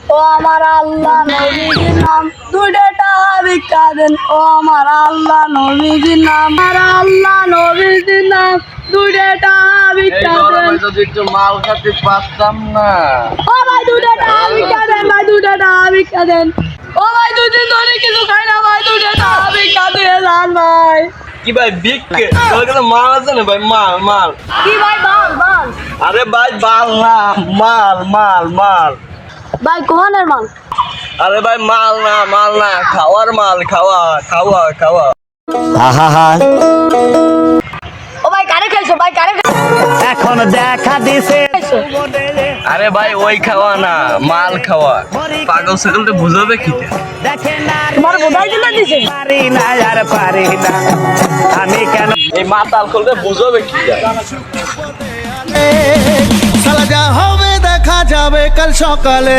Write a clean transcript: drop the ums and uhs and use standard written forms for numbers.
ও আমার আল্লাহ নবীজির নাম দুইটা টাকা ভিক্ষা দেন। ও আমার আল্লাহ নবীজির নাম, আমার আল্লাহ নবীজির নাম দুইটা টাকা ভিক্ষা দেন। যদি একটু মাল খাতে পারতাম না। ও ভাই দুইটা টাকা ভিক্ষা দেন, ভাই দুইটা টাকা ভিক্ষা দেন। ও ভাই দুদিন ধরে কিছু খাই না ভাই, দুইটা টাকা ভিক্ষা দিয়ে যান ভাই। কি ভাই বিক্কে তোর কাছে মাল আছে না ভাই? মাল মাল কি ভাই বাল বাল? আরে ভাই বাল না, মাল মাল মাল। ভাই কোহানের মাল? আরে ভাই মাল না খাওয়ার মাল, খাওয়া খাওয়া খাওয়া। ও ভাই কারে খাইছো ভাই, কারে এখন দেখা দিছে খাইছো? আরে ভাই ওই খাওয়া না, মাল খাওয়া। পাগল ছাগলটা বুঝাবে কি? দেখে না তোমার বোধাই দিলে দিছে? পারি না আর পারি না আমি কেন এই মাতাল খুলতে বুঝাবে কি? সালা যা হবে দেখা যাবে কাল সকালে।